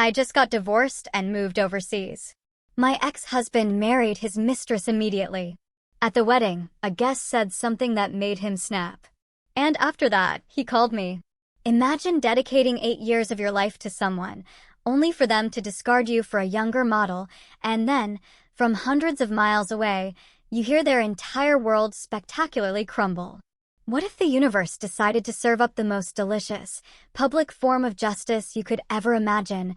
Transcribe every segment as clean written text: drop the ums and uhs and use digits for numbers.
I just got divorced and moved overseas. My ex-husband married his mistress immediately. At the wedding, a guest said something that made him snap. And after that, he called me. Imagine dedicating 8 years of your life to someone, only for them to discard you for a younger model, and then, from hundreds of miles away, you hear their entire world spectacularly crumble. What if the universe decided to serve up the most delicious, public form of justice you could ever imagine,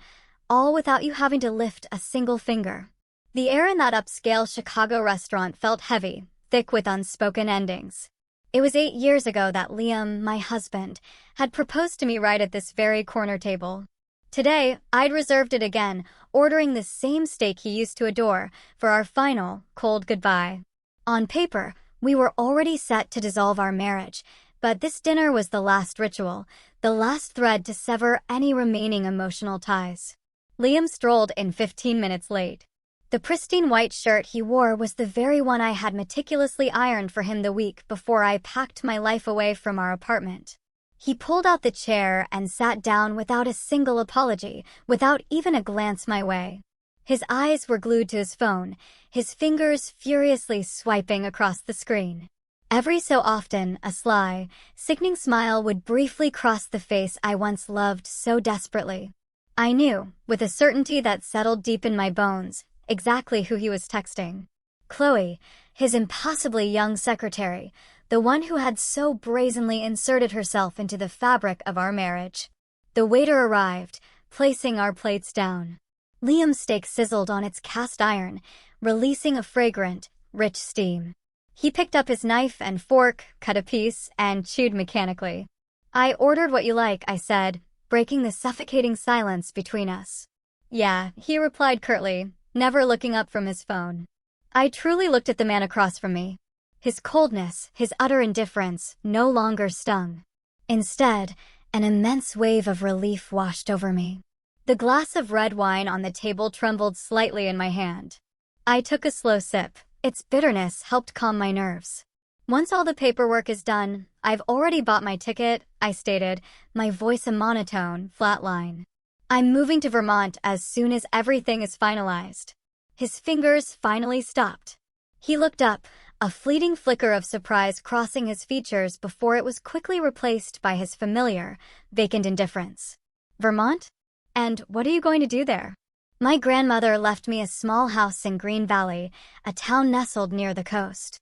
all without you having to lift a single finger? The air in that upscale Chicago restaurant felt heavy, thick with unspoken endings. It was 8 years ago that Liam, my husband, had proposed to me right at this very corner table. Today, I'd reserved it again, ordering the same steak he used to adore for our final, cold goodbye. On paper, we were already set to dissolve our marriage, but this dinner was the last ritual, the last thread to sever any remaining emotional ties. Liam strolled in 15 minutes late. The pristine white shirt he wore was the very one I had meticulously ironed for him the week before I packed my life away from our apartment. He pulled out the chair and sat down without a single apology, without even a glance my way. His eyes were glued to his phone, his fingers furiously swiping across the screen. Every so often, a sly, sickening smile would briefly cross the face I once loved so desperately. I knew, with a certainty that settled deep in my bones, exactly who he was texting. Chloe, his impossibly young secretary, the one who had so brazenly inserted herself into the fabric of our marriage. The waiter arrived, placing our plates down. Liam's steak sizzled on its cast iron, releasing a fragrant, rich steam. He picked up his knife and fork, cut a piece, and chewed mechanically. "I ordered what you like," I said, breaking the suffocating silence between us. "Yeah," he replied curtly, never looking up from his phone. I truly looked at the man across from me. His coldness, his utter indifference, no longer stung. Instead, an immense wave of relief washed over me. The glass of red wine on the table trembled slightly in my hand. I took a slow sip. Its bitterness helped calm my nerves. "Once all the paperwork is done, I've already bought my ticket," I stated, my voice a monotone, flat line. "I'm moving to Vermont as soon as everything is finalized." His fingers finally stopped. He looked up, a fleeting flicker of surprise crossing his features before it was quickly replaced by his familiar, vacant indifference. "Vermont? And what are you going to do there?" My grandmother left me a small house in Green Valley, a town nestled near the coast.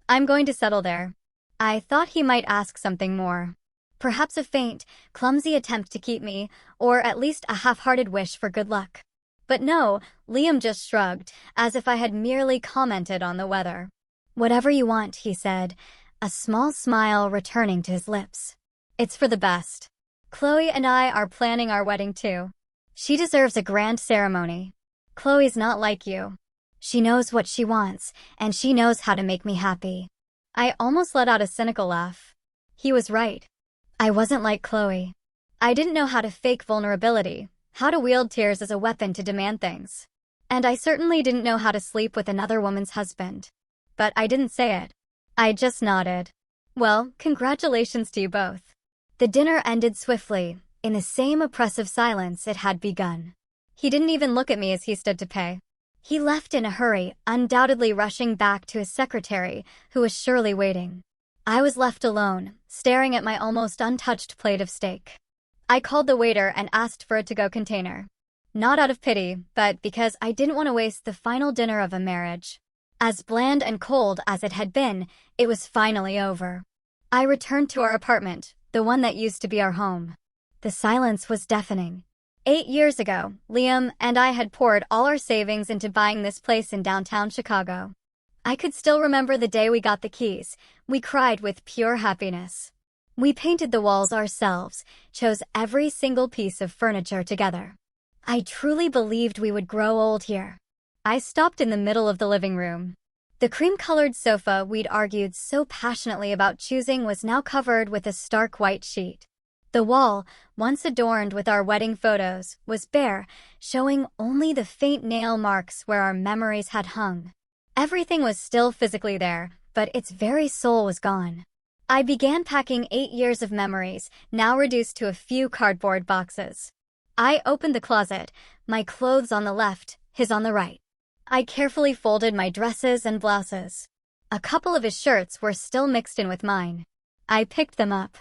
"I'm going to settle there." I thought he might ask something more. Perhaps a faint, clumsy attempt to keep me, or at least a half-hearted wish for good luck. But no, Liam just shrugged, as if I had merely commented on the weather. "Whatever you want," he said, a small smile returning to his lips. "It's for the best. Chloe and I are planning our wedding too. She deserves a grand ceremony. Chloe's not like you. She knows what she wants, and she knows how to make me happy." I almost let out a cynical laugh. He was right. I wasn't like Chloe. I didn't know how to fake vulnerability, how to wield tears as a weapon to demand things. And I certainly didn't know how to sleep with another woman's husband. But I didn't say it. I just nodded. "Well, congratulations to you both." The dinner ended swiftly, in the same oppressive silence it had begun. He didn't even look at me as he stood to pay. He left in a hurry, undoubtedly rushing back to his secretary, who was surely waiting. I was left alone, staring at my almost untouched plate of steak. I called the waiter and asked for a to-go container. Not out of pity, but because I didn't want to waste the final dinner of a marriage. As bland and cold as it had been, it was finally over. I returned to our apartment, the one that used to be our home. The silence was deafening. 8 years ago, Liam and I had poured all our savings into buying this place in downtown Chicago. I could still remember the day we got the keys. We cried with pure happiness. We painted the walls ourselves, chose every single piece of furniture together. I truly believed we would grow old here. I stopped in the middle of the living room. The cream-colored sofa we'd argued so passionately about choosing was now covered with a stark white sheet. The wall, once adorned with our wedding photos, was bare, showing only the faint nail marks where our memories had hung. Everything was still physically there, but its very soul was gone. I began packing 8 years of memories, now reduced to a few cardboard boxes. I opened the closet, my clothes on the left, his on the right. I carefully folded my dresses and blouses. A couple of his shirts were still mixed in with mine. I picked them up.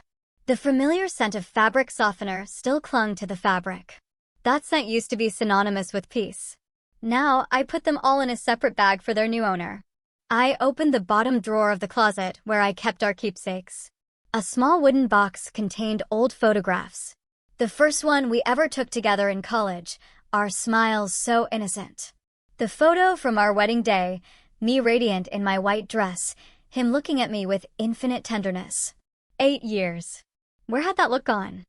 The familiar scent of fabric softener still clung to the fabric. That scent used to be synonymous with peace. Now, I put them all in a separate bag for their new owner. I opened the bottom drawer of the closet where I kept our keepsakes. A small wooden box contained old photographs. The first one we ever took together in college, our smiles so innocent. The photo from our wedding day, me radiant in my white dress, him looking at me with infinite tenderness. 8 years. Where had that look gone?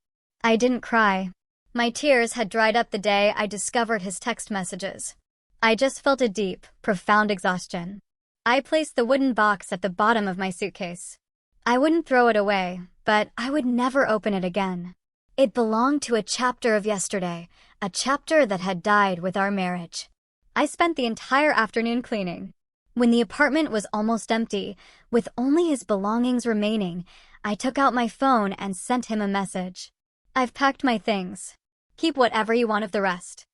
I didn't cry. My tears had dried up the day I discovered his text messages. I just felt a deep, profound exhaustion. I placed the wooden box at the bottom of my suitcase. I wouldn't throw it away, but I would never open it again. It belonged to a chapter of yesterday, a chapter that had died with our marriage. I spent the entire afternoon cleaning. When the apartment was almost empty, with only his belongings remaining, I took out my phone and sent him a message. I've packed my things. Keep whatever you want of the rest.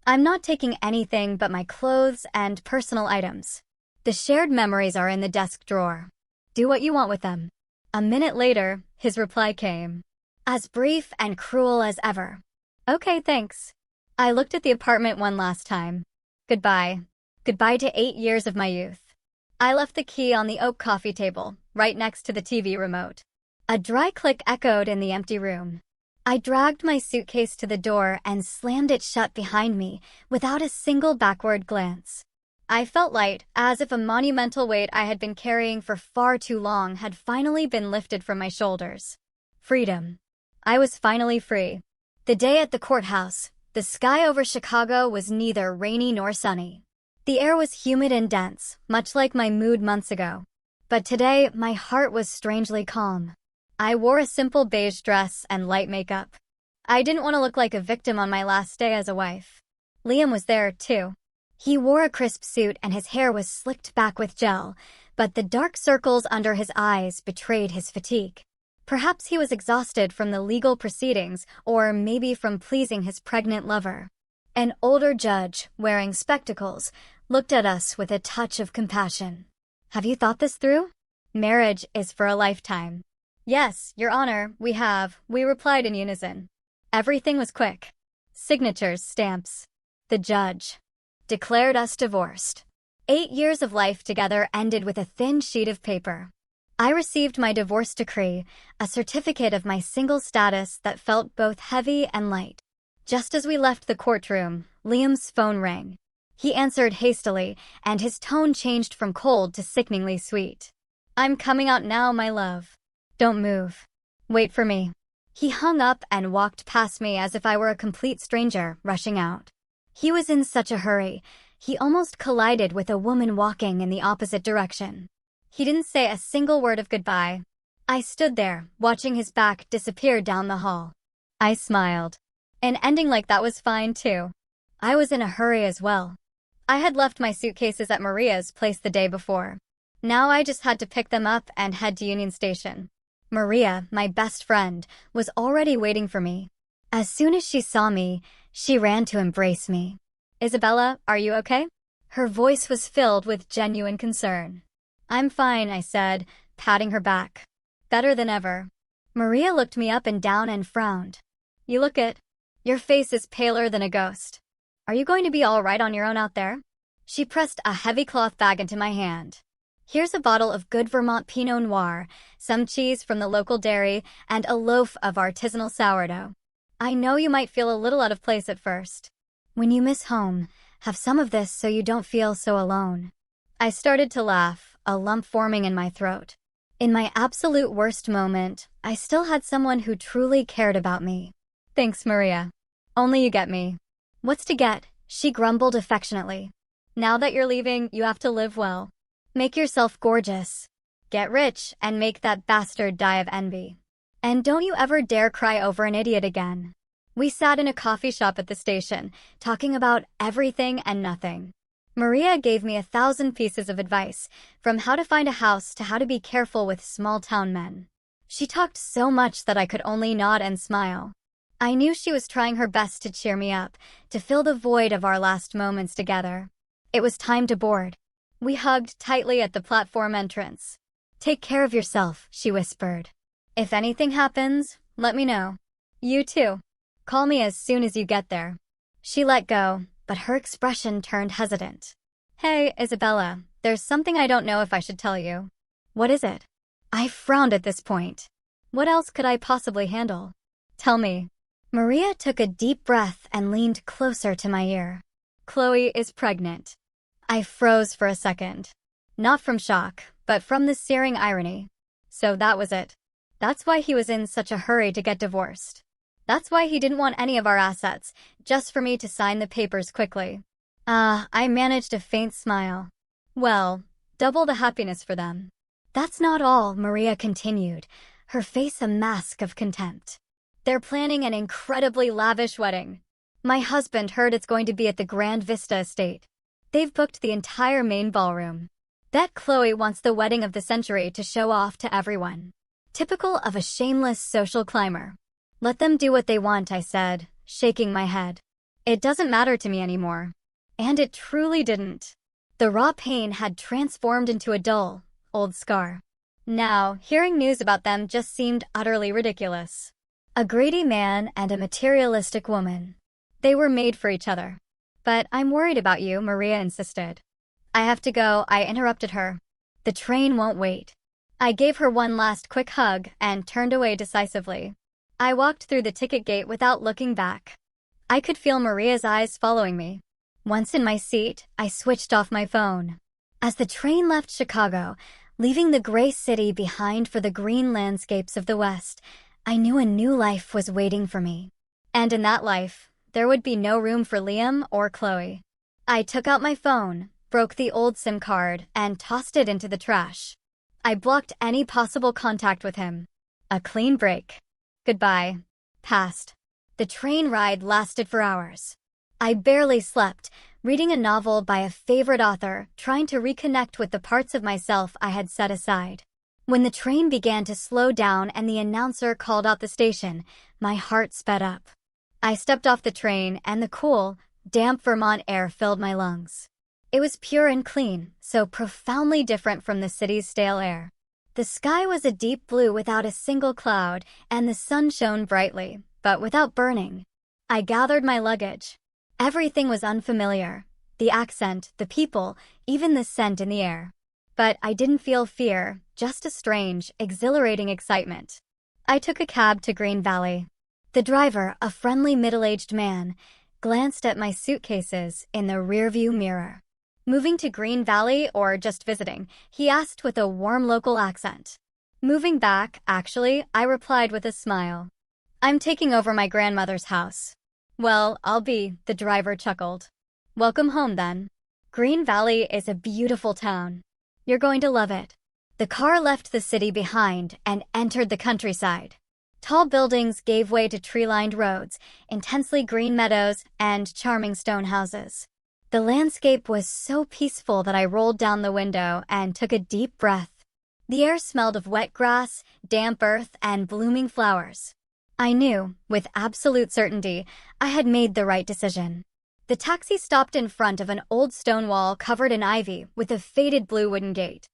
I'm not taking anything but my clothes and personal items. The shared memories are in the desk drawer. Do what you want with them. A minute later, his reply came. As brief and cruel as ever. Okay, thanks. I looked at the apartment one last time. Goodbye. Goodbye to 8 years of my youth. I left the key on the oak coffee table, right next to the TV remote. A dry click echoed in the empty room. I dragged my suitcase to the door and slammed it shut behind me without a single backward glance. I felt light, as if a monumental weight I had been carrying for far too long had finally been lifted from my shoulders. Freedom. I was finally free. The day at the courthouse, the sky over Chicago was neither rainy nor sunny. The air was humid and dense, much like my mood months ago. But today, my heart was strangely calm. I wore a simple beige dress and light makeup. I didn't want to look like a victim on my last day as a wife. Liam was there, too. He wore a crisp suit and his hair was slicked back with gel, but the dark circles under his eyes betrayed his fatigue. Perhaps he was exhausted from the legal proceedings, or maybe from pleasing his pregnant lover. An older judge, wearing spectacles, looked at us with a touch of compassion. Have you thought this through? Marriage is for a lifetime. Yes, Your Honor, we have, we replied in unison. Everything was quick. Signatures, stamps. The judge declared us divorced. 8 years of life together ended with a thin sheet of paper. I received my divorce decree, a certificate of my single status that felt both heavy and light. Just as we left the courtroom, Liam's phone rang. He answered hastily, and his tone changed from cold to sickeningly sweet. I'm coming out now, my love. Don't move. Wait for me. He hung up and walked past me as if I were a complete stranger, rushing out. He was in such a hurry, he almost collided with a woman walking in the opposite direction. He didn't say a single word of goodbye. I stood there, watching his back disappear down the hall. I smiled. An ending like that was fine, too. I was in a hurry as well. I had left my suitcases at Maria's place the day before. Now I just had to pick them up and head to Union Station. Maria, my best friend, was already waiting for me. As soon as she saw me, she ran to embrace me. Isabella, are you okay? Her voice was filled with genuine concern. I'm fine, I said, patting her back. Better than ever. Maria looked me up and down and frowned. You look it. Your face is paler than a ghost. Are you going to be all right on your own out there? She pressed a heavy cloth bag into my hand. Here's a bottle of good Vermont Pinot Noir, some cheese from the local dairy, and a loaf of artisanal sourdough. I know you might feel a little out of place at first. When you miss home, have some of this so you don't feel so alone. I started to laugh, a lump forming in my throat. In my absolute worst moment, I still had someone who truly cared about me. Thanks, Maria. Only you get me. What's to get? She grumbled affectionately. Now that you're leaving, you have to live well. Make yourself gorgeous. Get rich and make that bastard die of envy. And don't you ever dare cry over an idiot again. We sat in a coffee shop at the station, talking about everything and nothing. Maria gave me 1,000 pieces of advice, from how to find a house to how to be careful with small-town men. She talked so much that I could only nod and smile. I knew she was trying her best to cheer me up, to fill the void of our last moments together. It was time to board. We hugged tightly at the platform entrance. "Take care of yourself," she whispered. "If anything happens, let me know." "You too. Call me as soon as you get there." She let go, but her expression turned hesitant. "Hey, Isabella, there's something I don't know if I should tell you." "What is it?" I frowned at this point. What else could I possibly handle? "Tell me." Maria took a deep breath and leaned closer to my ear. "Chloe is pregnant." I froze for a second. Not from shock, but from the searing irony. So that was it. That's why he was in such a hurry to get divorced. That's why he didn't want any of our assets, just for me to sign the papers quickly. I managed a faint smile. Well, double the happiness for them. "That's not all," Maria continued, her face a mask of contempt. "They're planning an incredibly lavish wedding. My husband heard it's going to be at the Grand Vista estate. They've booked the entire main ballroom. Bet Chloe wants the wedding of the century to show off to everyone. Typical of a shameless social climber." "Let them do what they want," I said, shaking my head. "It doesn't matter to me anymore." And it truly didn't. The raw pain had transformed into a dull, old scar. Now, hearing news about them just seemed utterly ridiculous. A greedy man and a materialistic woman. They were made for each other. "But I'm worried about you," Maria insisted. "I have to go," I interrupted her. "The train won't wait." I gave her one last quick hug and turned away decisively. I walked through the ticket gate without looking back. I could feel Maria's eyes following me. Once in my seat, I switched off my phone. As the train left Chicago, leaving the gray city behind for the green landscapes of the West, I knew a new life was waiting for me. And in that life, there would be no room for Liam or Chloe. I took out my phone, broke the old SIM card, and tossed it into the trash. I blocked any possible contact with him. A clean break. Goodbye. Past. The train ride lasted for hours. I barely slept, reading a novel by a favorite author, trying to reconnect with the parts of myself I had set aside. When the train began to slow down and the announcer called out the station, my heart sped up. I stepped off the train and the cool, damp Vermont air filled my lungs. It was pure and clean, so profoundly different from the city's stale air. The sky was a deep blue without a single cloud, and the sun shone brightly, but without burning. I gathered my luggage. Everything was unfamiliar. The accent, the people, even the scent in the air. But I didn't feel fear, just a strange, exhilarating excitement. I took a cab to Green Valley. The driver, a friendly middle-aged man, glanced at my suitcases in the rearview mirror. "Moving to Green Valley or just visiting?" he asked with a warm local accent. "Moving back, actually," I replied with a smile. "I'm taking over my grandmother's house." "Well, I'll be," the driver chuckled. "Welcome home, then. Green Valley is a beautiful town. You're going to love it." The car left the city behind and entered the countryside. Tall buildings gave way to tree-lined roads, intensely green meadows, and charming stone houses. The landscape was so peaceful that I rolled down the window and took a deep breath. The air smelled of wet grass, damp earth, and blooming flowers. I knew, with absolute certainty, I had made the right decision. The taxi stopped in front of an old stone wall covered in ivy with a faded blue wooden gate.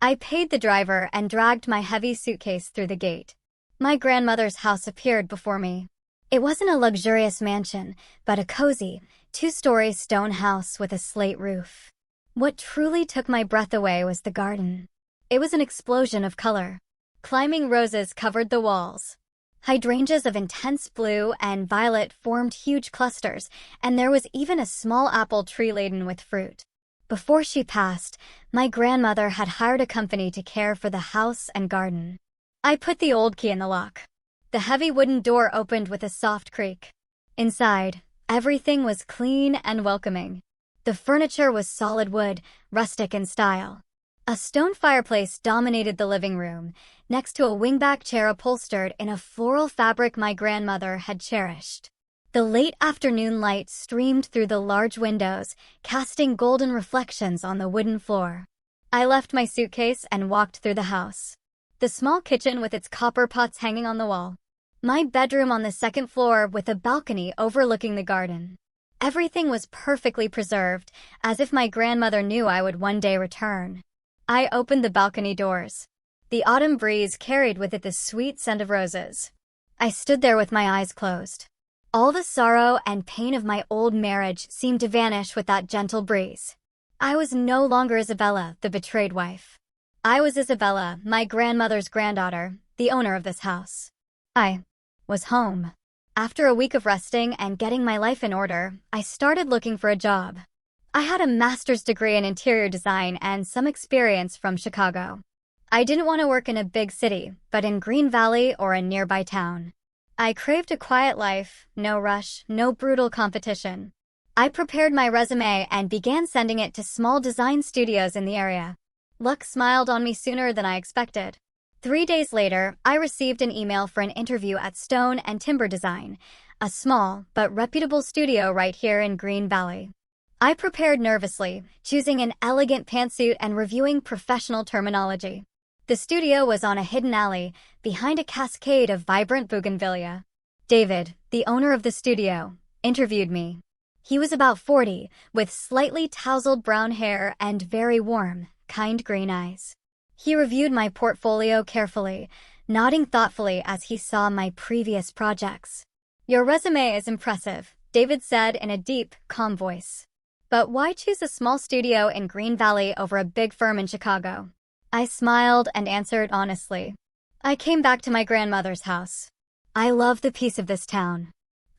I paid the driver and dragged my heavy suitcase through the gate. My grandmother's house appeared before me. It wasn't a luxurious mansion, but a cozy, two-story stone house with a slate roof. What truly took my breath away was the garden. It was an explosion of color. Climbing roses covered the walls. Hydrangeas of intense blue and violet formed huge clusters, and there was even a small apple tree laden with fruit. Before she passed, my grandmother had hired a company to care for the house and garden. I put the old key in the lock. The heavy wooden door opened with a soft creak. Inside, everything was clean and welcoming. The furniture was solid wood, rustic in style. A stone fireplace dominated the living room, next to a wingback chair upholstered in a floral fabric my grandmother had cherished. The late afternoon light streamed through the large windows, casting golden reflections on the wooden floor. I left my suitcase and walked through the house. The small kitchen with its copper pots hanging on the wall. My bedroom on the second floor with a balcony overlooking the garden. Everything was perfectly preserved, as if my grandmother knew I would one day return. I opened the balcony doors. The autumn breeze carried with it the sweet scent of roses. I stood there with my eyes closed. All the sorrow and pain of my old marriage seemed to vanish with that gentle breeze. I was no longer Isabella, the betrayed wife. I was Isabella, my grandmother's granddaughter, the owner of this house. I was home. After a week of resting and getting my life in order, I started looking for a job. I had a master's degree in interior design and some experience from Chicago. I didn't want to work in a big city, but in Green Valley or a nearby town. I craved a quiet life, no rush, no brutal competition. I prepared my resume and began sending it to small design studios in the area. Luck smiled on me sooner than I expected. 3 days later, I received an email for an interview at Stone and Timber Design, a small but reputable studio right here in Green Valley. I prepared nervously, choosing an elegant pantsuit and reviewing professional terminology. The studio was on a hidden alley, behind a cascade of vibrant bougainvillea. David, the owner of the studio, interviewed me. He was about 40, with slightly tousled brown hair and very warm, kind green eyes. He reviewed my portfolio carefully, nodding thoughtfully as he saw my previous projects. "Your resume is impressive," David said in a deep, calm voice. "But why choose a small studio in Green Valley over a big firm in Chicago?" I smiled and answered honestly. "I came back to my grandmother's house. I love the peace of this town.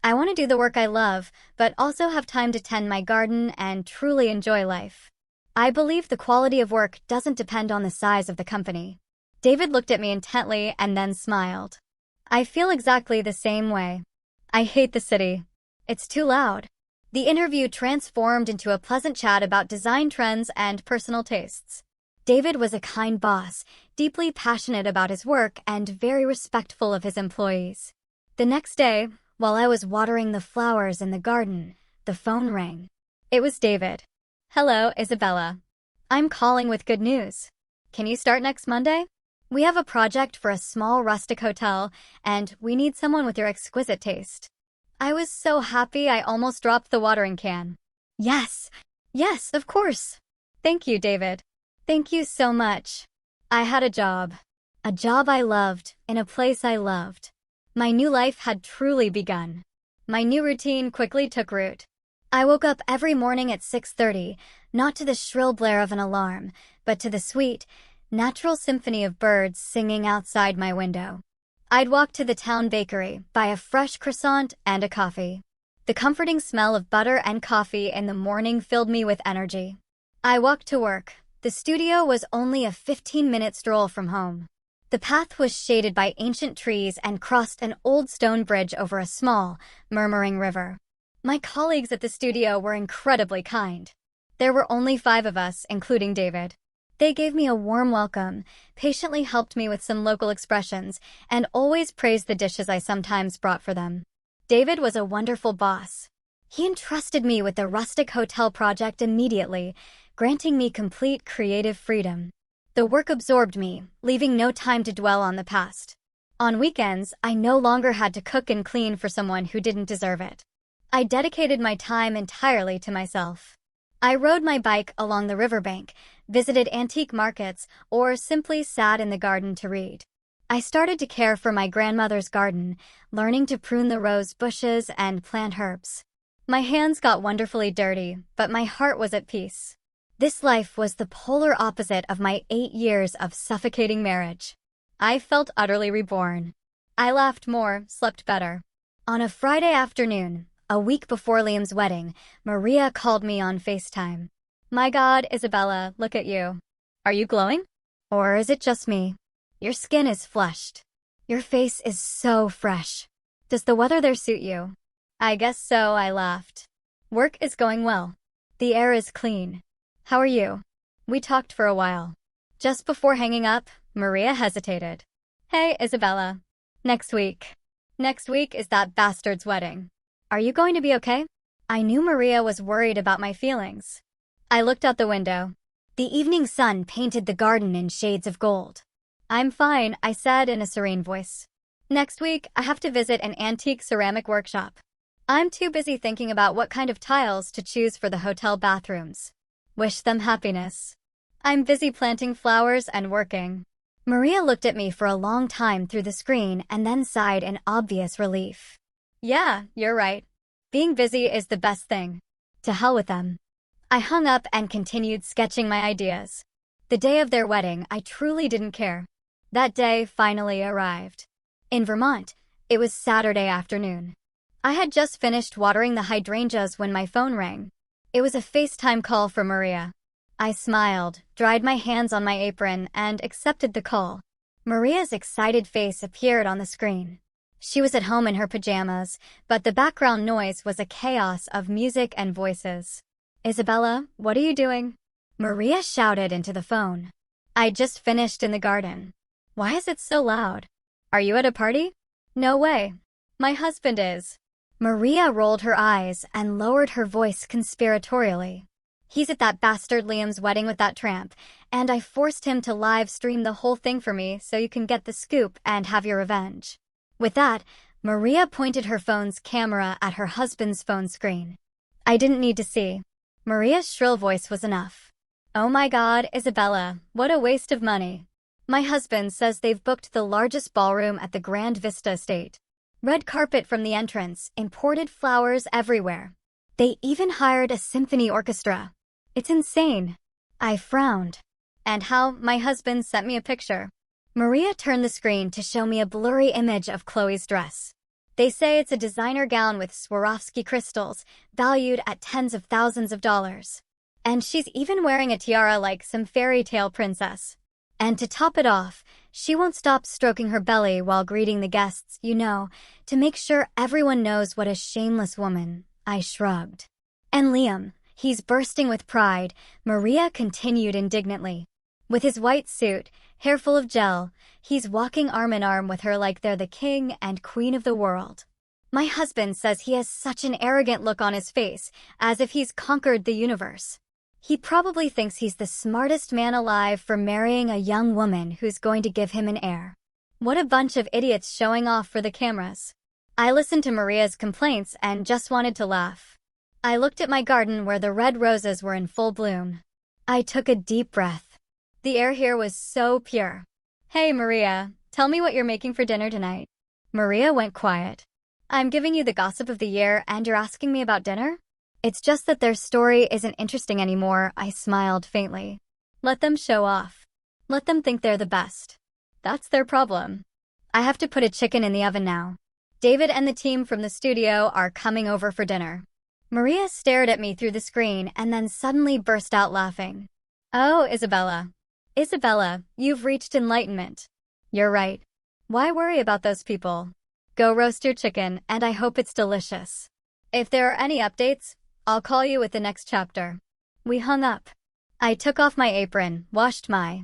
I want to do the work I love, but also have time to tend my garden and truly enjoy life. I believe the quality of work doesn't depend on the size of the company." David looked at me intently and then smiled. "I feel exactly the same way. I hate the city. It's too loud." The interview transformed into a pleasant chat about design trends and personal tastes. David was a kind boss, deeply passionate about his work and very respectful of his employees. The next day, while I was watering the flowers in the garden, the phone rang. It was David. "Hello, Isabella. I'm calling with good news. Can you start next Monday? We have a project for a small rustic hotel, and we need someone with your exquisite taste." I was so happy I almost dropped the watering can. Yes, of course. Thank you, David. Thank you so much. I had a job I loved, in a place I loved. My new life had truly begun. My new routine quickly took root. I woke up every morning at 6:30, not to the shrill blare of an alarm, but to the sweet, natural symphony of birds singing outside my window. I'd walk to the town bakery, buy a fresh croissant and a coffee. The comforting smell of butter and coffee in the morning filled me with energy. I walked to work. The studio was only a 15-minute stroll from home. The path was shaded by ancient trees and crossed an old stone bridge over a small, murmuring river. My colleagues at the studio were incredibly kind. There were only 5 of us, including David. They gave me a warm welcome, patiently helped me with some local expressions, and always praised the dishes I sometimes brought for them. David was a wonderful boss. He entrusted me with the rustic hotel project immediately, granting me complete creative freedom. The work absorbed me, leaving no time to dwell on the past. On weekends, I no longer had to cook and clean for someone who didn't deserve it. I dedicated my time entirely to myself. I rode my bike along the riverbank, visited antique markets, or simply sat in the garden to read. I started to care for my grandmother's garden, learning to prune the rose bushes and plant herbs. My hands got wonderfully dirty, but my heart was at peace. This life was the polar opposite of my 8 years of suffocating marriage. I felt utterly reborn. I laughed more, slept better. On a Friday afternoon, a week before Liam's wedding, Maria called me on FaceTime. "My God, Isabella, look at you. Are you glowing? Or is it just me? Your skin is flushed. Your face is so fresh. Does the weather there suit you?" "I guess so," I laughed. "Work is going well. The air is clean. How are you?" We talked for a while. Just before hanging up, Maria hesitated. "Hey, Isabella. Next week. Next week is that bastard's wedding. Are you going to be okay?" I knew Maria was worried about my feelings. I looked out the window. The evening sun painted the garden in shades of gold. "I'm fine," I said in a serene voice. Next week, I have to visit an antique ceramic workshop. I'm too busy thinking about what kind of tiles to choose for the hotel bathrooms. Wish them happiness. I'm busy planting flowers and working. Maria looked at me for a long time through the screen and then sighed in obvious relief. Yeah, you're right. Being busy is the best thing. To hell with them. I hung up and continued sketching my ideas. The day of their wedding, I truly didn't care. That day finally arrived. In Vermont, it was Saturday afternoon. I had just finished watering the hydrangeas when my phone rang. It was a FaceTime call from Maria. I smiled, dried my hands on my apron, and accepted the call. Maria's excited face appeared on the screen. She was at home in her pajamas, but the background noise was a chaos of music and voices. Isabella, what are you doing? Maria shouted into the phone. I just finished in the garden. Why is it so loud? Are you at a party? No way. My husband is. Maria rolled her eyes and lowered her voice conspiratorially. He's at that bastard Liam's wedding with that tramp, and I forced him to live stream the whole thing for me so you can get the scoop and have your revenge. With that, Maria pointed her phone's camera at her husband's phone screen. I didn't need to see. Maria's shrill voice was enough. Oh my God, Isabella, what a waste of money. My husband says they've booked the largest ballroom at the Grand Vista estate. Red carpet from the entrance, imported flowers everywhere. They even hired a symphony orchestra. It's insane. I frowned. And how my husband sent me a picture. Maria turned the screen to show me a blurry image of Chloe's dress. They say it's a designer gown with Swarovski crystals, valued at tens of thousands of dollars. And she's even wearing a tiara like some fairy tale princess. And to top it off, she won't stop stroking her belly while greeting the guests, to make sure everyone knows what a shameless woman. I shrugged. And Liam, he's bursting with pride, Maria continued indignantly. With his white suit, hair full of gel, he's walking arm in arm with her like they're the king and queen of the world. My husband says he has such an arrogant look on his face, as if he's conquered the universe. He probably thinks he's the smartest man alive for marrying a young woman who's going to give him an heir. What a bunch of idiots showing off for the cameras. I listened to Maria's complaints and just wanted to laugh. I looked at my garden where the red roses were in full bloom. I took a deep breath. The air here was so pure. Hey Maria, tell me what you're making for dinner tonight. Maria went quiet. I'm giving you the gossip of the year and you're asking me about dinner? It's just that their story isn't interesting anymore, I smiled faintly. Let them show off. Let them think they're the best. That's their problem. I have to put a chicken in the oven now. David and the team from the studio are coming over for dinner. Maria stared at me through the screen and then suddenly burst out laughing. Oh, Isabella. Isabella, you've reached enlightenment. You're right. Why worry about those people? Go roast your chicken, and I hope it's delicious. If there are any updates, I'll call you with the next chapter. We hung up. I took off my apron, washed my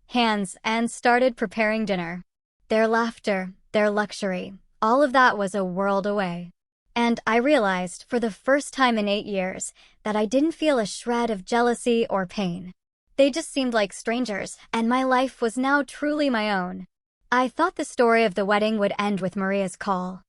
hands, and started preparing dinner. Their laughter, their luxury, all of that was a world away. And I realized, for the first time in 8 years, that I didn't feel a shred of jealousy or pain. They just seemed like strangers, and my life was now truly my own. I thought the story of the wedding would end with Maria's call.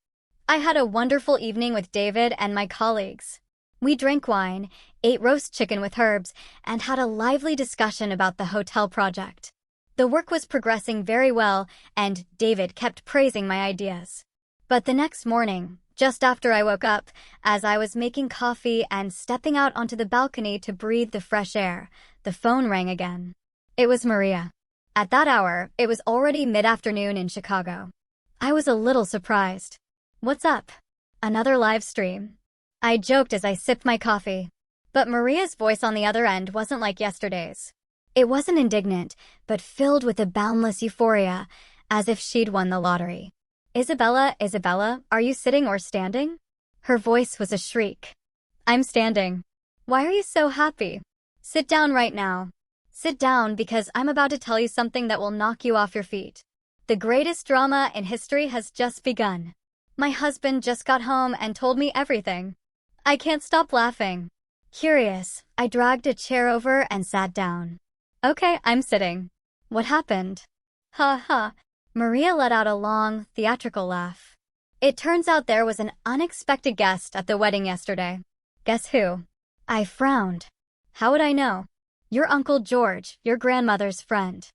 I had a wonderful evening with David and my colleagues. We drank wine, ate roast chicken with herbs, and had a lively discussion about the hotel project. The work was progressing very well, and David kept praising my ideas. But the next morning, just after I woke up, as I was making coffee and stepping out onto the balcony to breathe the fresh air, the phone rang again. It was Maria. At that hour, it was already mid-afternoon in Chicago. I was a little surprised. What's up? Another live stream? I joked as I sipped my coffee. But Maria's voice on the other end wasn't like yesterday's. It wasn't indignant, but filled with a boundless euphoria, as if she'd won the lottery. Isabella, Isabella, are you sitting or standing? Her voice was a shriek. I'm standing. Why are you so happy? Sit down right now. Sit down because I'm about to tell you something that will knock you off your feet. The greatest drama in history has just begun. My husband just got home and told me everything. I can't stop laughing. Curious, I dragged a chair over and sat down. Okay, I'm sitting. What happened? Ha ha. Maria let out a long, theatrical laugh. It turns out there was an unexpected guest at the wedding yesterday. Guess who? I frowned. How would I know? Your Uncle George, your grandmother's friend.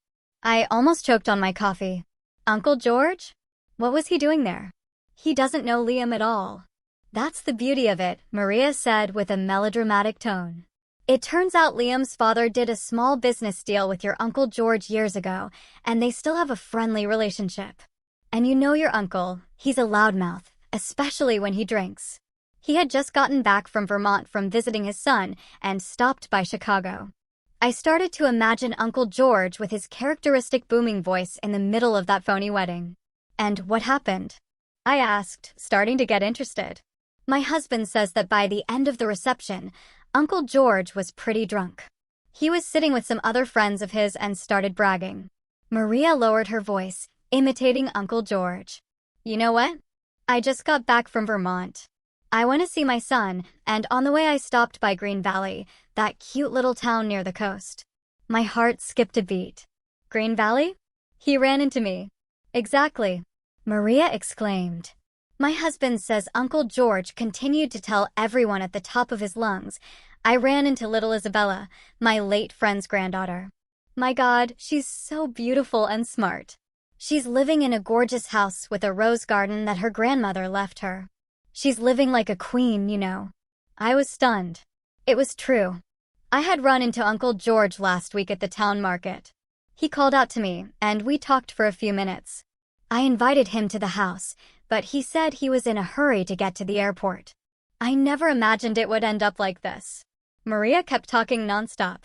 I almost choked on my coffee. Uncle George? What was he doing there? He doesn't know Liam at all. That's the beauty of it, Maria said with a melodramatic tone. It turns out Liam's father did a small business deal with your Uncle George years ago, and they still have a friendly relationship. And you know your uncle, he's a loudmouth, especially when he drinks. He had just gotten back from Vermont from visiting his son and stopped by Chicago. I started to imagine Uncle George with his characteristic booming voice in the middle of that phony wedding. And what happened? I asked, starting to get interested. My husband says that by the end of the reception, Uncle George was pretty drunk. He was sitting with some other friends of his and started bragging. Maria lowered her voice, imitating Uncle George. You know what? I just got back from Vermont. I went to see my son, and on the way I stopped by Green Valley, that cute little town near the coast. My heart skipped a beat. Green Valley? He ran into me. Exactly, Maria exclaimed. My husband says Uncle George continued to tell everyone at the top of his lungs, I ran into little Isabella, my late friend's granddaughter. My God, she's so beautiful and smart. She's living in a gorgeous house with a rose garden that her grandmother left her. She's living like a queen, you know. I was stunned. It was true. I had run into Uncle George last week at the town market. He called out to me, and we talked for a few minutes. I invited him to the house, but he said he was in a hurry to get to the airport. I never imagined it would end up like this. Maria kept talking nonstop.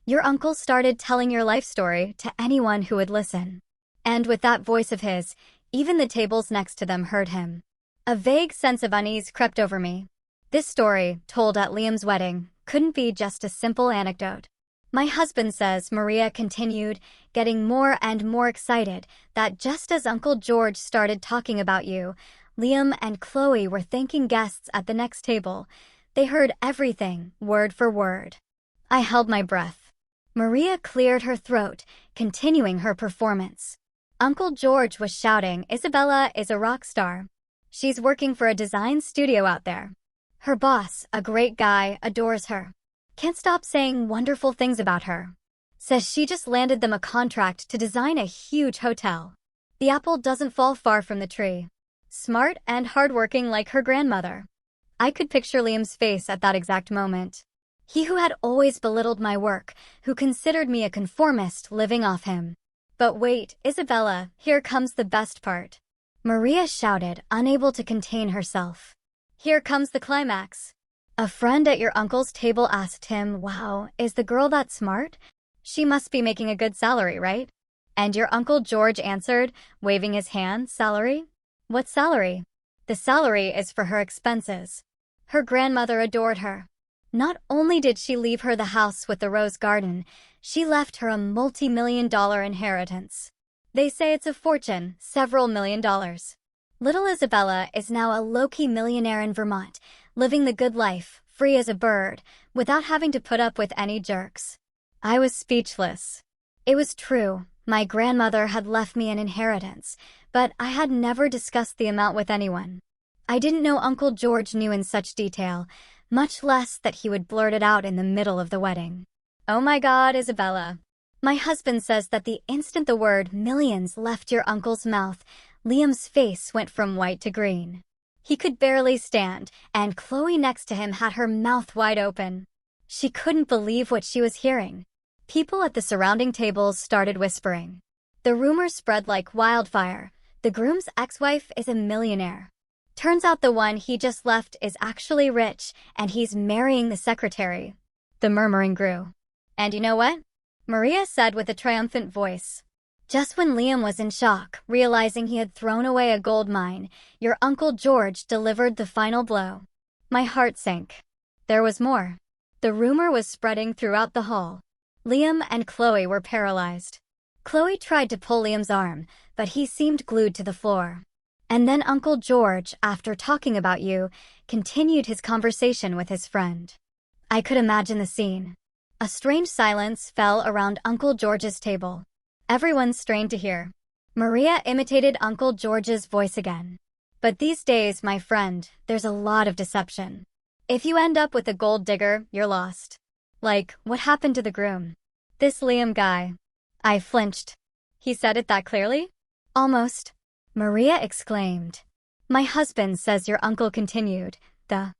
Your uncle started telling your life story to anyone who would listen. And with that voice of his, even the tables next to them heard him. A vague sense of unease crept over me. This story, told at Liam's wedding, couldn't be just a simple anecdote. My husband says, Maria continued, getting more and more excited, that just as Uncle George started talking about you, Liam and Chloe were thanking guests at the next table. They heard everything, word for word. I held my breath. Maria cleared her throat, continuing her performance. Uncle George was shouting, Isabella is a rock star. She's working for a design studio out there. Her boss, a great guy, adores her. Can't stop saying wonderful things about her. Says she just landed them a contract to design a huge hotel. The apple doesn't fall far from the tree. Smart and hardworking like her grandmother. I could picture Liam's face at that exact moment. He who had always belittled my work, who considered me a conformist living off him. But wait, Isabella, here comes the best part. Maria shouted, unable to contain herself. Here comes the climax. A friend at your uncle's table asked him, wow, is the girl that smart? She must be making a good salary, right? And your Uncle George answered, waving his hand, salary? What salary? The salary is for her expenses. Her grandmother adored her. Not only did she leave her the house with the rose garden, she left her a multi-million-dollar inheritance. They say it's a fortune, several $1,000,000. Little Isabella is now a low-key millionaire in Vermont, living the good life, free as a bird, without having to put up with any jerks. I was speechless. It was true, my grandmother had left me an inheritance, but I had never discussed the amount with anyone. I didn't know Uncle George knew in such detail, much less that he would blurt it out in the middle of the wedding. Oh my God, Isabella. My husband says that the instant the word millions left your uncle's mouth, Liam's face went from white to green. He could barely stand, and Chloe next to him had her mouth wide open. She couldn't believe what she was hearing. People at the surrounding tables started whispering. The rumor spread like wildfire. The groom's ex-wife is a millionaire. Turns out the one he just left is actually rich, and he's marrying the secretary. The murmuring grew. And you know what? Maria said with a triumphant voice. Just when Liam was in shock, realizing he had thrown away a gold mine, your Uncle George delivered the final blow. My heart sank. There was more. The rumor was spreading throughout the hall. Liam and Chloe were paralyzed. Chloe tried to pull Liam's arm, but he seemed glued to the floor. And then Uncle George, after talking about you, continued his conversation with his friend. I could imagine the scene. A strange silence fell around Uncle George's table. Everyone strained to hear. Maria imitated Uncle George's voice again. But these days, my friend, there's a lot of deception. If you end up with a gold digger, you're lost. Like, what happened to the groom? This Liam guy. I flinched. He said it that clearly? Almost. Maria exclaimed. My husband says your uncle continued. The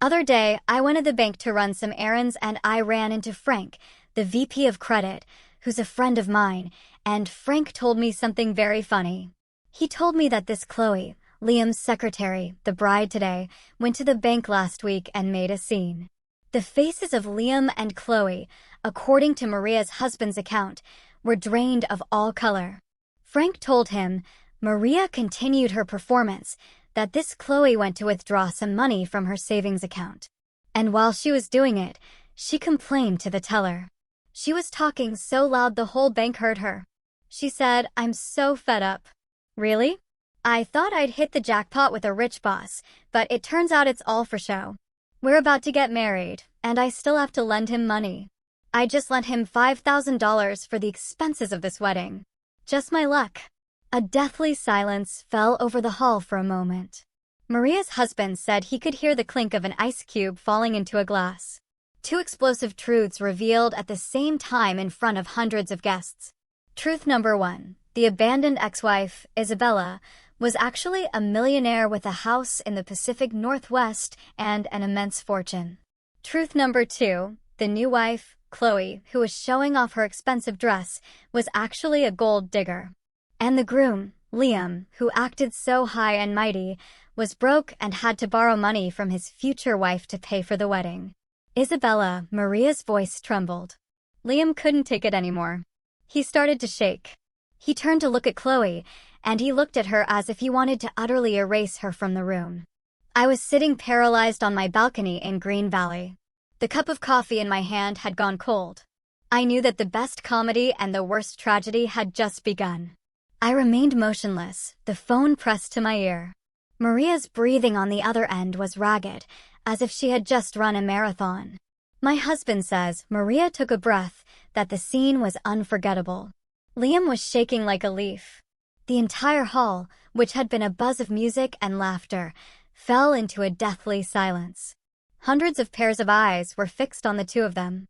other day, I went to the bank to run some errands and I ran into Frank, the VP of credit, who's a friend of mine, and Frank told me something very funny. He told me that this Chloe, Liam's secretary, the bride today, went to the bank last week and made a scene. The faces of Liam and Chloe, according to Maria's husband's account, were drained of all color. Frank told him, Maria continued her performance, that this Chloe went to withdraw some money from her savings account. And while she was doing it, she complained to the teller. She was talking so loud the whole bank heard her. She said, I'm so fed up. Really? I thought I'd hit the jackpot with a rich boss, but it turns out it's all for show. We're about to get married, and I still have to lend him money. I just lent him $5,000 for the expenses of this wedding. Just my luck. A deathly silence fell over the hall for a moment. Maria's husband said he could hear the clink of an ice cube falling into a glass. Two explosive truths revealed at the same time in front of hundreds of guests. Truth number one, the abandoned ex-wife, Isabella, was actually a millionaire with a house in the Pacific Northwest and an immense fortune. Truth number two, the new wife, Chloe, who was showing off her expensive dress, was actually a gold digger. And the groom, Liam, who acted so high and mighty, was broke and had to borrow money from his future wife to pay for the wedding. Isabella, Maria's voice trembled. Liam couldn't take it anymore. He started to shake. He turned to look at Chloe, and he looked at her as if he wanted to utterly erase her from the room. I was sitting paralyzed on my balcony in Green Valley. The cup of coffee in my hand had gone cold. I knew that the best comedy and the worst tragedy had just begun. I remained motionless, the phone pressed to my ear. Maria's breathing on the other end was ragged, as if she had just run a marathon. My husband says, Maria took a breath, that the scene was unforgettable. Liam was shaking like a leaf. The entire hall, which had been a buzz of music and laughter, fell into a deathly silence. Hundreds of pairs of eyes were fixed on the two of them.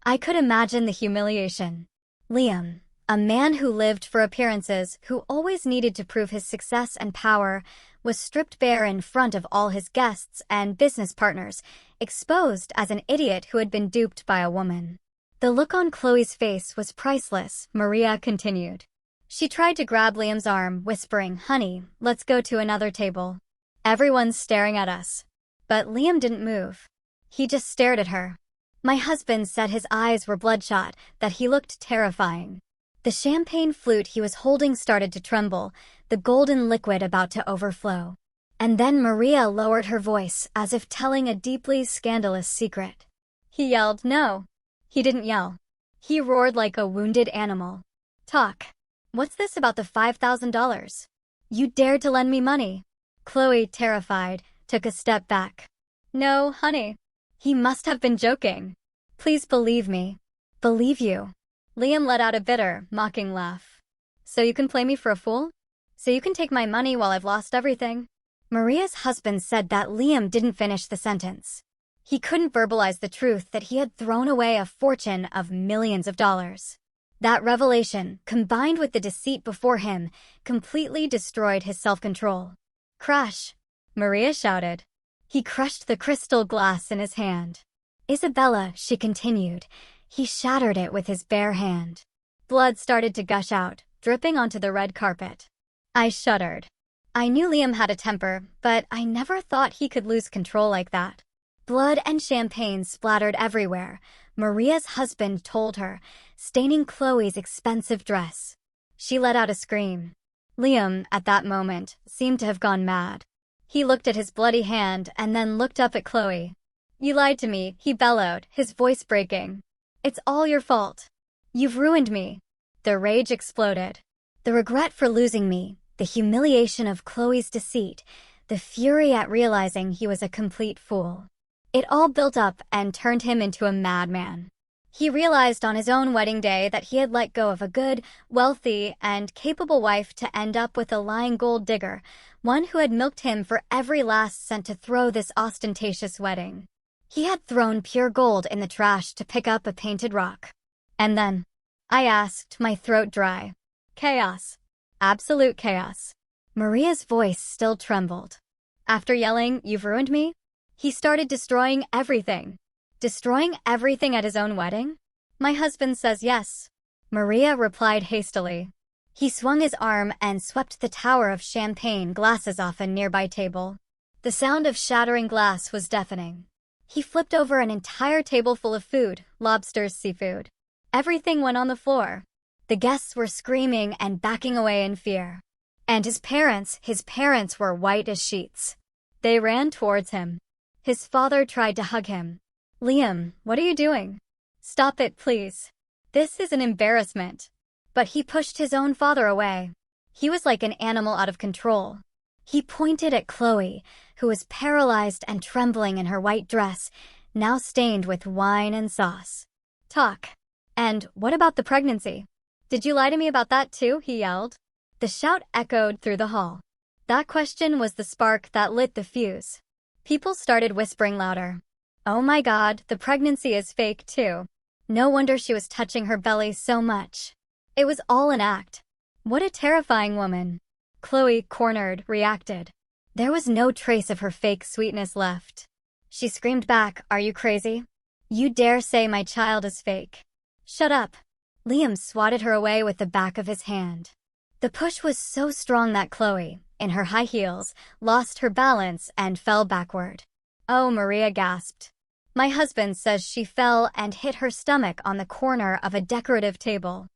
I could imagine the humiliation. Liam, a man who lived for appearances, who always needed to prove his success and power, was stripped bare in front of all his guests and business partners, exposed as an idiot who had been duped by a woman. The look on Chloe's face was priceless, Maria continued. She tried to grab Liam's arm, whispering, Honey, let's go to another table. Everyone's staring at us. But Liam didn't move. He just stared at her. My husband said his eyes were bloodshot, that he looked terrifying. The champagne flute he was holding started to tremble, the golden liquid about to overflow. And then Maria lowered her voice, as if telling a deeply scandalous secret. He yelled, No. He didn't yell. He roared like a wounded animal. Talk. What's this about the $5,000? You dared to lend me money. Chloe, terrified, took a step back. No, honey. He must have been joking. Please believe me. Believe you. Liam let out a bitter, mocking laugh. So you can play me for a fool? So you can take my money while I've lost everything? Maria's husband said that Liam didn't finish the sentence. He couldn't verbalize the truth that he had thrown away a fortune of millions of dollars. That revelation, combined with the deceit before him, completely destroyed his self-control. Crash! Maria shouted. He crushed the crystal glass in his hand. Isabella, she continued. He shattered it with his bare hand. Blood started to gush out, dripping onto the red carpet. I shuddered. I knew Liam had a temper, but I never thought he could lose control like that. Blood and champagne splattered everywhere, Maria's husband told her, staining Chloe's expensive dress. She let out a scream. Liam, at that moment, seemed to have gone mad. He looked at his bloody hand and then looked up at Chloe. You lied to me, he bellowed, his voice breaking. It's all your fault. You've ruined me. The rage exploded. The regret for losing me, the humiliation of Chloe's deceit, the fury at realizing he was a complete fool. It all built up and turned him into a madman. He realized on his own wedding day that he had let go of a good, wealthy, and capable wife to end up with a lying gold digger, one who had milked him for every last cent to throw this ostentatious wedding. He had thrown pure gold in the trash to pick up a painted rock. And then, I asked, my throat dry. Chaos. Absolute chaos. Maria's voice still trembled. After yelling, "You've ruined me," he started destroying everything. Destroying everything at his own wedding? My husband says yes. Maria replied hastily. He swung his arm and swept the tower of champagne glasses off a nearby table. The sound of shattering glass was deafening. He flipped over an entire table full of food, lobsters, seafood. Everything went on the floor. The guests were screaming and backing away in fear. And his parents were white as sheets. They ran towards him. His father tried to hug him. "Liam, what are you doing? Stop it, please. This is an embarrassment." But he pushed his own father away. He was like an animal out of control. He pointed at Chloe, who was paralyzed and trembling in her white dress, now stained with wine and sauce. "Talk. And what about the pregnancy? Did you lie to me about that too?" he yelled. The shout echoed through the hall. That question was the spark that lit the fuse. People started whispering louder. "Oh my God, the pregnancy is fake too. No wonder she was touching her belly so much. It was all an act. What a terrifying woman." Chloe, cornered, reacted. There was no trace of her fake sweetness left. She screamed back, "Are you crazy? You dare say my child is fake? Shut up." Liam swatted her away with the back of his hand. The push was so strong that Chloe, in her high heels, lost her balance and fell backward. "Oh," Maria gasped. "My husband says she fell and hit her stomach on the corner of a decorative table."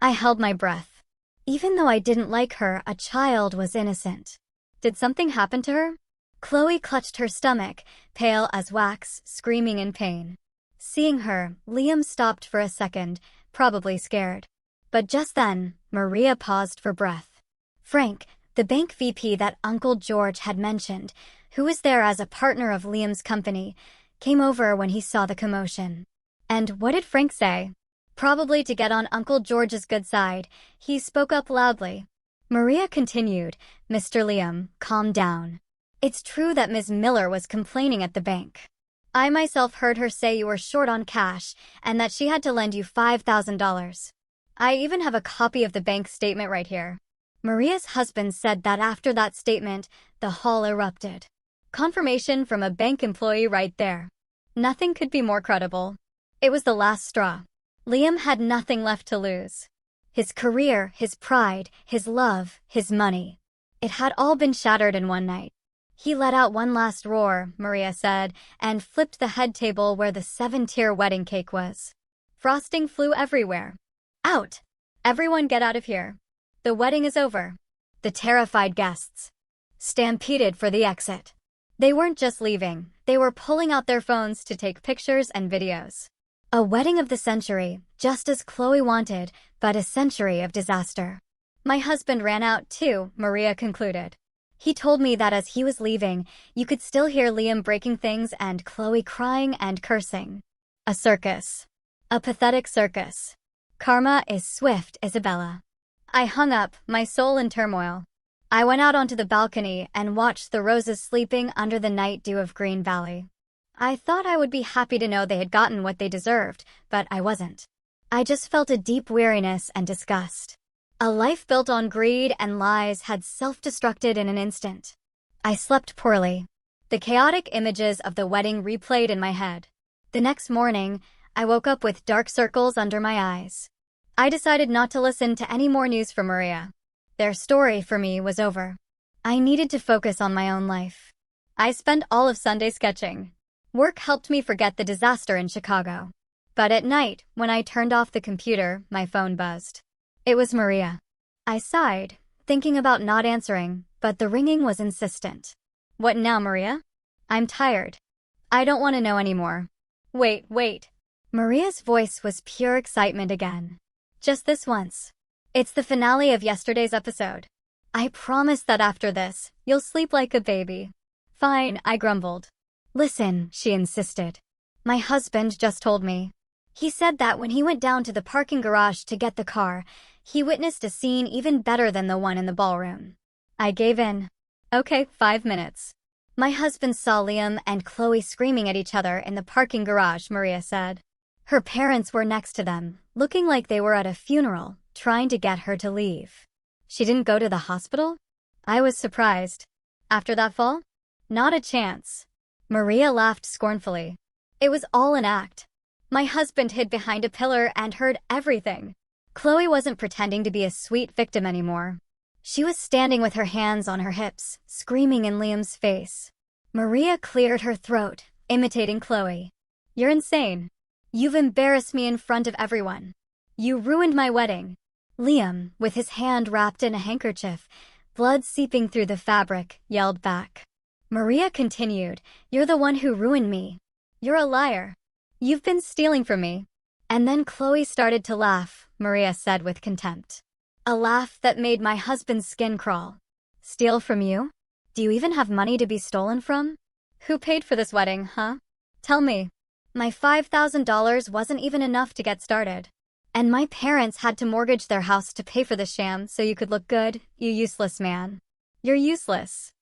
I held my breath. Even though I didn't like her, a child was innocent. Did something happen to her? Chloe clutched her stomach, pale as wax, screaming in pain. Seeing her, Liam stopped for a second, probably scared. But just then, Maria paused for breath. Frank, the bank VP that Uncle George had mentioned, who was there as a partner of Liam's company, came over when he saw the commotion. And what did Frank say? Probably to get on Uncle George's good side, he spoke up loudly. Maria continued, "Mr. Liam, calm down. It's true that Ms. Miller was complaining at the bank. I myself heard her say you were short on cash and that she had to lend you $5,000. I even have a copy of the bank statement right here." Maria's husband said that after that statement, the hall erupted. Confirmation from a bank employee right there. Nothing could be more credible. It was the last straw. Liam had nothing left to lose. His career, his pride, his love, his money. It had all been shattered in one night. He let out one last roar, Maria said, and flipped the head table where the 7-tier wedding cake was. Frosting flew everywhere. "Out! Everyone get out of here. The wedding is over." The terrified guests stampeded for the exit. They weren't just leaving, they were pulling out their phones to take pictures and videos. A wedding of the century, just as Chloe wanted, but a century of disaster. My husband ran out too, Maria concluded. He told me that as he was leaving, you could still hear Liam breaking things and Chloe crying and cursing. A circus. A pathetic circus. Karma is swift, Isabella. I hung up, my soul in turmoil. I went out onto the balcony and watched the roses sleeping under the night dew of Green Valley. I thought I would be happy to know they had gotten what they deserved, but I wasn't. I just felt a deep weariness and disgust. A life built on greed and lies had self-destructed in an instant. I slept poorly. The chaotic images of the wedding replayed in my head. The next morning, I woke up with dark circles under my eyes. I decided not to listen to any more news from Maria. Their story for me was over. I needed to focus on my own life. I spent all of Sunday sketching. Work helped me forget the disaster in Chicago. But at night, when I turned off the computer, my phone buzzed. It was Maria. I sighed, thinking about not answering, but the ringing was insistent. "What now, Maria?" "I'm tired. I don't want to know anymore." Wait. Maria's voice was pure excitement again. "Just this once. It's the finale of yesterday's episode. I promise that after this, you'll sleep like a baby." "Fine," I grumbled. "Listen," she insisted. "My husband just told me. He said that when he went down to the parking garage to get the car, he witnessed a scene even better than the one in the ballroom. I gave in. Okay, 5 minutes. My husband saw Liam and Chloe screaming at each other in the parking garage, Maria said. Her parents were next to them, looking like they were at a funeral, trying to get her to leave. She didn't go to the hospital? I was surprised. After that fall? Not a chance. Maria laughed scornfully. It was all an act. My husband hid behind a pillar and heard everything. Chloe wasn't pretending to be a sweet victim anymore. She was standing with her hands on her hips, screaming in Liam's face. Maria cleared her throat, imitating Chloe. You're insane. You've embarrassed me in front of everyone. You ruined my wedding. Liam, with his hand wrapped in a handkerchief, blood seeping through the fabric, yelled back. Maria continued, You're the one who ruined me. You're a liar. You've been stealing from me. And then Chloe started to laugh, Maria said with contempt. A laugh that made my husband's skin crawl. Steal from you? Do you even have money to be stolen from? Who paid for this wedding, huh? Tell me. My $5,000 wasn't even enough to get started. And my parents had to mortgage their house to pay for the sham so you could look good, you useless man. You're useless.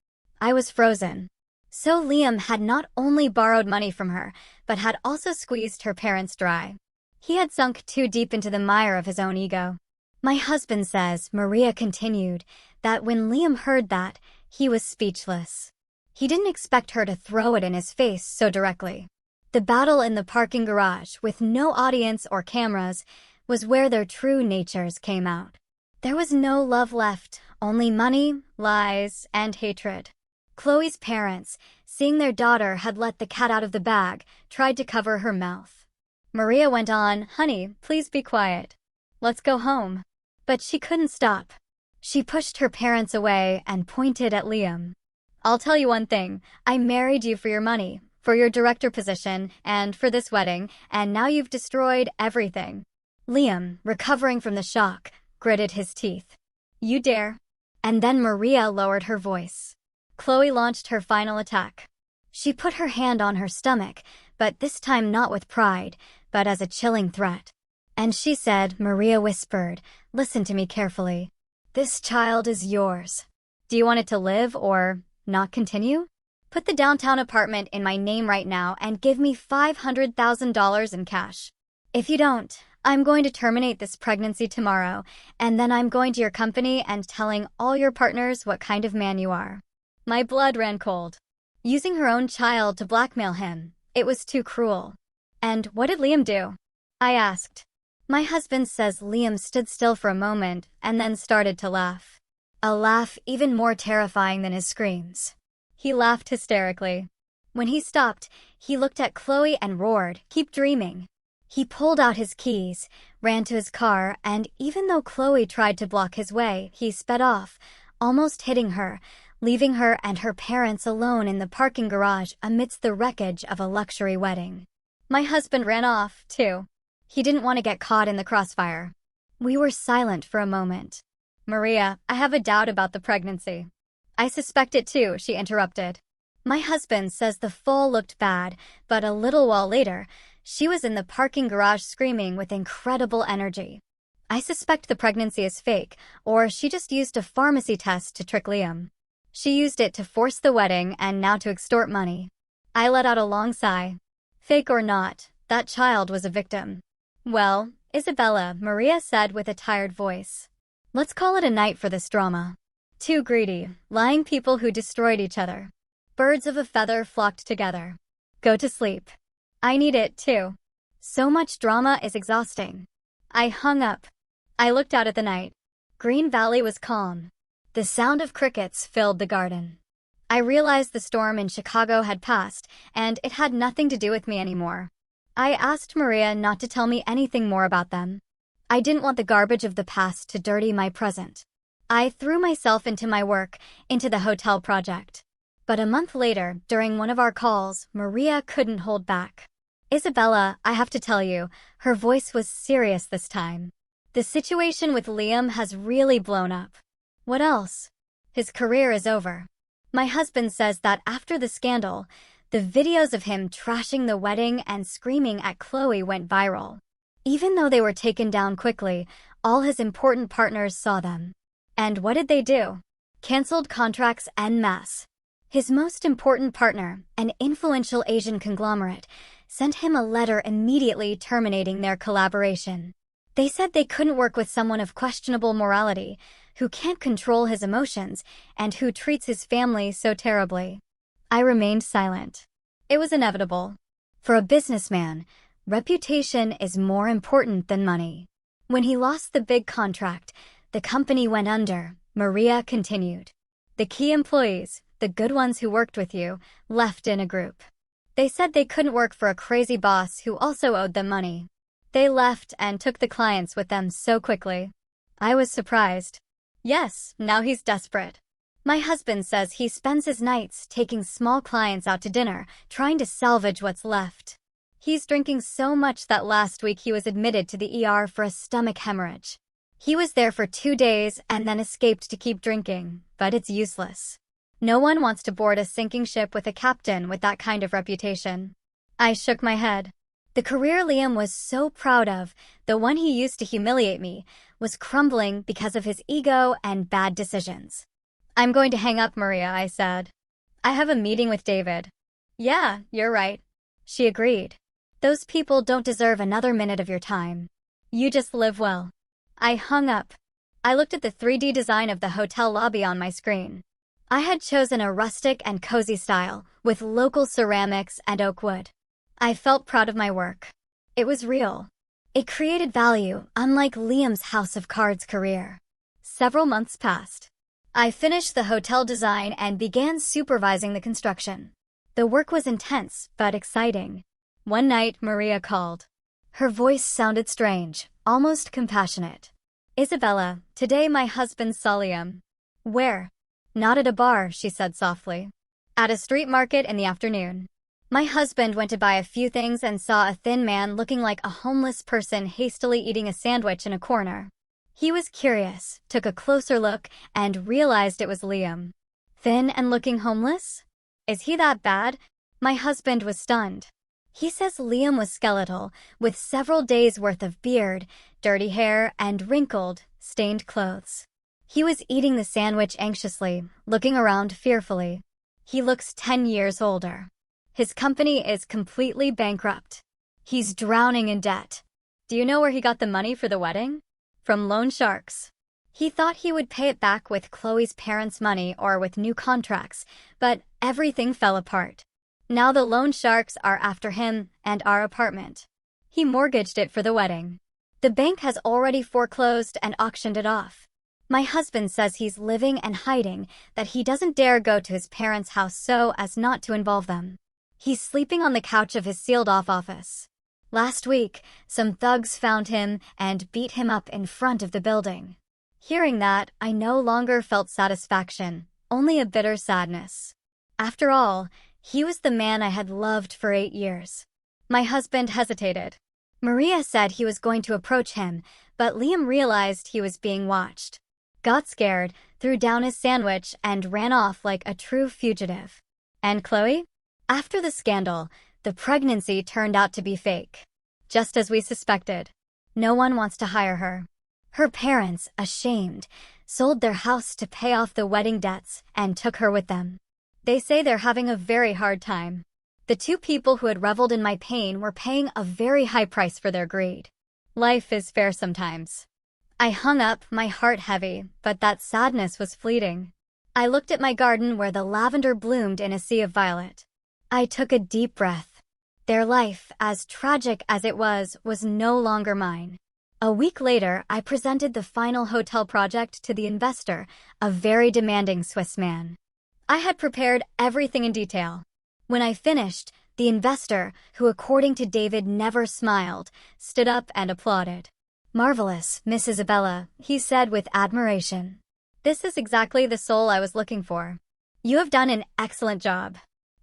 I was frozen. So Liam had not only borrowed money from her, but had also squeezed her parents dry. He had sunk too deep into the mire of his own ego. My husband says, Maria continued, that when Liam heard that, he was speechless. He didn't expect her to throw it in his face so directly. The battle in the parking garage, with no audience or cameras, was where their true natures came out. There was no love left, only money, lies, and hatred. Chloe's parents, seeing their daughter had let the cat out of the bag, tried to cover her mouth. Maria went on, Honey, please be quiet. Let's go home. But she couldn't stop. She pushed her parents away and pointed at Liam. I'll tell you one thing, I married you for your money, for your director position, and for this wedding, and now you've destroyed everything. Liam, recovering from the shock, gritted his teeth. You dare. And then Maria lowered her voice. Chloe launched her final attack. She put her hand on her stomach, but this time not with pride, but as a chilling threat. And she said, Maria whispered, Listen to me carefully. This child is yours. Do you want it to live or not continue? Put the downtown apartment in my name right now and give me $500,000 in cash. If you don't, I'm going to terminate this pregnancy tomorrow, and then I'm going to your company and telling all your partners what kind of man you are. My blood ran cold. Using her own child to blackmail him, it was too cruel. And what did Liam do? I asked. My husband says Liam stood still for a moment and then started to laugh. A laugh even more terrifying than his screams. He laughed hysterically. When he stopped, he looked at Chloe and roared, Keep dreaming. He pulled out his keys, ran to his car, and even though Chloe tried to block his way, he sped off, almost hitting her, leaving her and her parents alone in the parking garage amidst the wreckage of a luxury wedding. My husband ran off, too. He didn't want to get caught in the crossfire. We were silent for a moment. Maria, I have a doubt about the pregnancy. I suspect it too, she interrupted. My husband says the fall looked bad, but a little while later, she was in the parking garage screaming with incredible energy. I suspect the pregnancy is fake, or she just used a pharmacy test to trick Liam. She used it to force the wedding and now to extort money. I let out a long sigh. Fake or not, that child was a victim. Well, Isabella, Maria said with a tired voice. Let's call it a night for this drama. Two greedy, lying people who destroyed each other. Birds of a feather flocked together. Go to sleep. I need it, too. So much drama is exhausting. I hung up. I looked out at the night. Green Valley was calm. The sound of crickets filled the garden. I realized the storm in Chicago had passed, and it had nothing to do with me anymore. I asked Maria not to tell me anything more about them. I didn't want the garbage of the past to dirty my present. I threw myself into my work, into the hotel project. But a month later, during one of our calls, Maria couldn't hold back. Isabella, I have to tell you, her voice was serious this time. The situation with Liam has really blown up. What else? His career is over. My husband says that after the scandal, The videos of him trashing the wedding and screaming at FuII went viral. Even though they were taken down quickly, all his important partners saw them. And what did they do? Cancelled contracts en masse. His most important partner, an influential Asian conglomerate, sent him a letter immediately terminating their collaboration. They said they couldn't work with someone of questionable morality, who can't control his emotions, and who treats his family so terribly. I remained silent. It was inevitable. For a businessman, reputation is more important than money. When he lost the big contract, the company went under, Maria continued. The key employees, the good ones who worked with you, left in a group. They said they couldn't work for a crazy boss who also owed them money. They left and took the clients with them so quickly. I was surprised. Yes, now he's desperate. My husband says he spends his nights taking small clients out to dinner, trying to salvage what's left. He's drinking so much that last week he was admitted to the ER for a stomach hemorrhage. He was there for 2 days and then escaped to keep drinking, but it's useless. No one wants to board a sinking ship with a captain with that kind of reputation. I shook my head. The career Liam was so proud of, the one he used to humiliate me, was crumbling because of his ego and bad decisions. I'm going to hang up, Maria, I said. I have a meeting with David. Yeah, you're right. She agreed. Those people don't deserve another minute of your time. You just live well. I hung up. I looked at the 3D design of the hotel lobby on my screen. I had chosen a rustic and cozy style, with local ceramics and oak wood. I felt proud of my work. It was real. It created value, unlike Liam's House of Cards career. Several months passed. I finished the hotel design and began supervising the construction. The work was intense, but exciting. One night, Maria called. Her voice sounded strange, almost compassionate. Isabella, today my husband saw Liam. Where? Not at a bar, she said softly. At a street market in the afternoon. My husband went to buy a few things and saw a thin man looking like a homeless person hastily eating a sandwich in a corner. He was curious, took a closer look, and realized it was Liam. Thin and looking homeless? Is he that bad? My husband was stunned. He says Liam was skeletal, with several days' worth of beard, dirty hair, and wrinkled, stained clothes. He was eating the sandwich anxiously, looking around fearfully. He looks 10 years older. His company is completely bankrupt. He's drowning in debt. Do you know where he got the money for the wedding? From loan sharks. He thought he would pay it back with Chloe's parents' money or with new contracts, but everything fell apart. Now the loan sharks are after him and our apartment. He mortgaged it for the wedding. The bank has already foreclosed and auctioned it off. My husband says he's living and hiding, that he doesn't dare go to his parents' house so as not to involve them. He's sleeping on the couch of his sealed-off office. Last week, some thugs found him and beat him up in front of the building. Hearing that, I no longer felt satisfaction, only a bitter sadness. After all, he was the man I had loved for 8 years. My husband hesitated. Maria said he was going to approach him, but Liam realized he was being watched. Got scared, threw down his sandwich, and ran off like a true fugitive. And Chloe? After the scandal, the pregnancy turned out to be fake. Just as we suspected. No one wants to hire her. Her parents, ashamed, sold their house to pay off the wedding debts and took her with them. They say they're having a very hard time. The 2 people who had reveled in my pain were paying a very high price for their greed. Life is fair sometimes. I hung up, my heart heavy, but that sadness was fleeting. I looked at my garden where the lavender bloomed in a sea of violet. I took a deep breath. Their life, as tragic as it was no longer mine. A week later, I presented the final hotel project to the investor, a very demanding Swiss man. I had prepared everything in detail. When I finished, the investor, who according to David never smiled, stood up and applauded. Marvelous, Miss Isabella, he said with admiration. This is exactly the soul I was looking for. You have done an excellent job.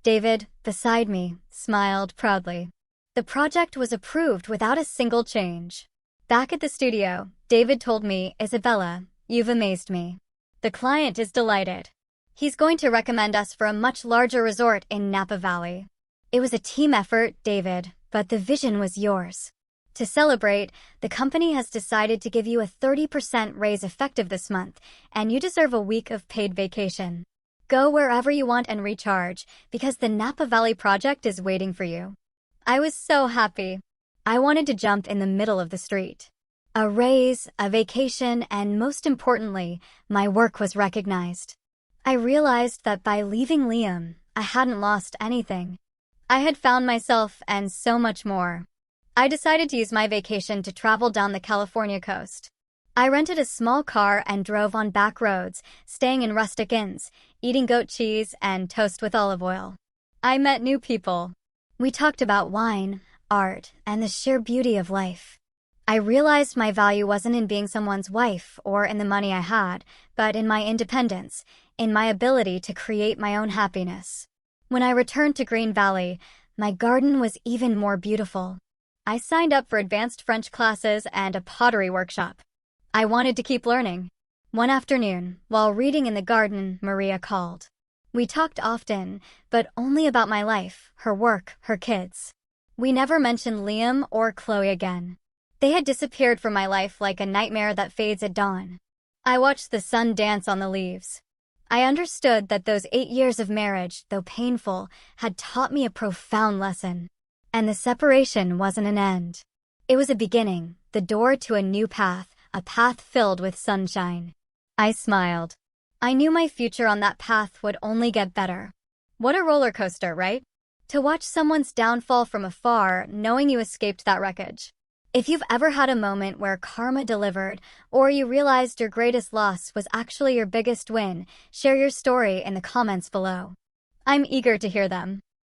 David, beside me, smiled proudly. The project was approved without a single change. Back at the studio, David told me, Isabella, you've amazed me. The client is delighted. He's going to recommend us for a much larger resort in Napa Valley. It was a team effort, David, but the vision was yours. To celebrate, the company has decided to give you a 30% raise effective this month, and you deserve a week of paid vacation. Go wherever you want and recharge, because the Napa Valley project is waiting for you. I was so happy. I wanted to jump in the middle of the street. A raise, a vacation, and most importantly, my work was recognized. I realized that by leaving Liam, I hadn't lost anything. I had found myself and so much more. I decided to use my vacation to travel down the California coast. I rented a small car and drove on back roads, staying in rustic inns, eating goat cheese and toast with olive oil. I met new people. We talked about wine, art, and the sheer beauty of life. I realized my value wasn't in being someone's wife or in the money I had, but in my independence, in my ability to create my own happiness. When I returned to Green Valley, my garden was even more beautiful. I signed up for advanced French classes and a pottery workshop. I wanted to keep learning. One afternoon, while reading in the garden, Maria called. We talked often, but only about my life, her work, her kids. We never mentioned Liam or Chloe again. They had disappeared from my life like a nightmare that fades at dawn. I watched the sun dance on the leaves. I understood that those 8 years of marriage, though painful, had taught me a profound lesson. And the separation wasn't an end. It was a beginning, the door to a new path, a path filled with sunshine. I smiled. I knew my future on that path would only get better. What a roller coaster, right? To watch someone's downfall from afar, knowing you escaped that wreckage. If you've ever had a moment where karma delivered, or you realized your greatest loss was actually your biggest win, share your story in the comments below. I'm eager to hear them.